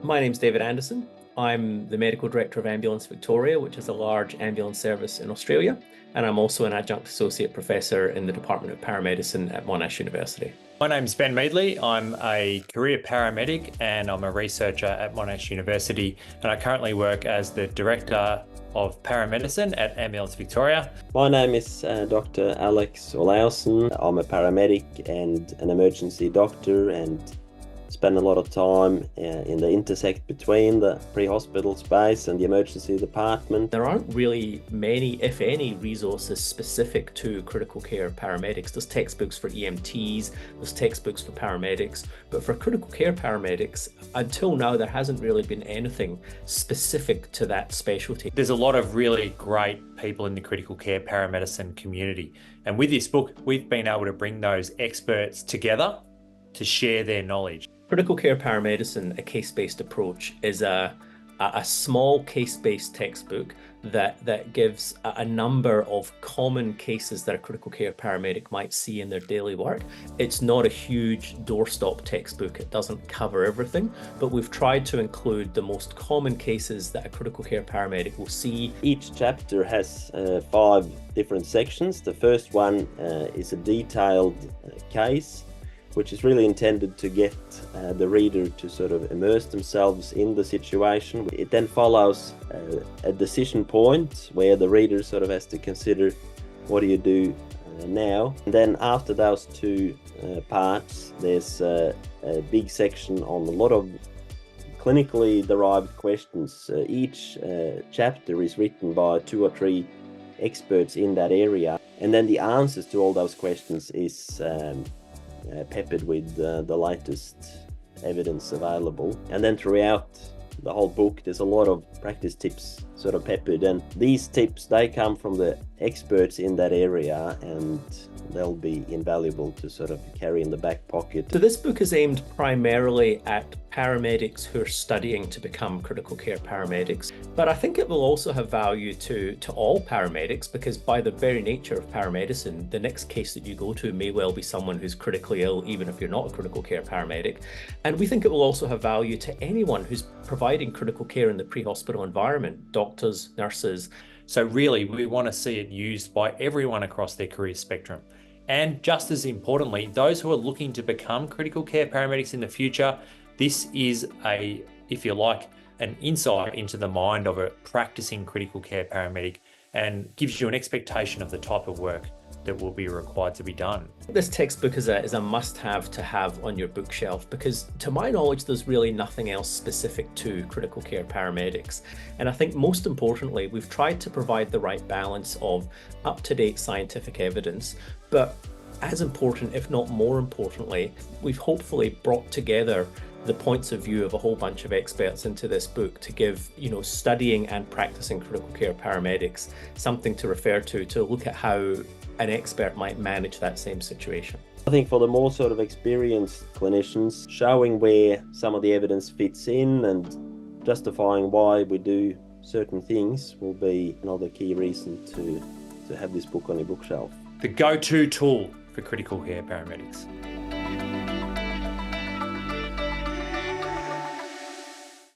My name's David Anderson. I'm the Medical Director of Ambulance Victoria, which is a large ambulance service in Australia, and I'm also an Adjunct Associate Professor in the Department of Paramedicine at Monash University. My name's Ben Meadley. I'm a career paramedic and I'm a researcher at Monash University, and I currently work as the Director of Paramedicine at Ambulance Victoria. My name is Dr. Alex Olausson. I'm a paramedic and an emergency doctor and spend a lot of time in the intersect between the pre-hospital space and the emergency department. There aren't really many, if any, resources specific to critical care paramedics. There's textbooks for EMTs, there's textbooks for paramedics, but for critical care paramedics, until now, there hasn't really been anything specific to that specialty. There's a lot of really great people in the critical care paramedicine community. And with this book, we've been able to bring those experts together to share their knowledge. Critical care paramedicine, a case-based approach, is a small case-based textbook that gives a number of common cases that a critical care paramedic might see in their daily work. It's not a huge doorstop textbook. It doesn't cover everything, but we've tried to include the most common cases that a critical care paramedic will see. Each chapter has 5 different sections. The first one is a detailed case, which is really intended to get the reader to sort of immerse themselves in the situation. It then follows a decision point where the reader sort of has to consider, what do you do now? And then after those 2 parts, there's a big section on a lot of clinically derived questions. Each chapter is written by 2 or 3 experts in that area. And then the answers to all those questions is peppered with the latest evidence available. And then throughout the whole book, there's a lot of practice tips sort of peppered, and these tips, they come from the experts in that area, and they'll be invaluable to sort of carry in the back pocket. So this book is aimed primarily at paramedics who are studying to become critical care paramedics, but I think it will also have value to all paramedics, because by the very nature of paramedicine, the next case that you go to may well be someone who's critically ill, even if you're not a critical care paramedic. And we think it will also have value to anyone who's providing critical care in the pre-hospital environment, doctors, nurses. So really, we want to see it used by everyone across their career spectrum. And just as importantly, those who are looking to become critical care paramedics in the future, this is if you like, an insight into the mind of a practicing critical care paramedic, and gives you an expectation of the type of work that will be required to be done. This textbook is a must-have to have on your bookshelf, because to my knowledge, there's really nothing else specific to critical care paramedics. And I think most importantly, we've tried to provide the right balance of up-to-date scientific evidence, but as important, if not more importantly, we've hopefully brought together the points of view of a whole bunch of experts into this book to give, studying and practicing critical care paramedics something to refer to look at how an expert might manage that same situation. I think for the more sort of experienced clinicians, showing where some of the evidence fits in and justifying why we do certain things will be another key reason to have this book on your bookshelf. The go-to tool for critical care paramedics.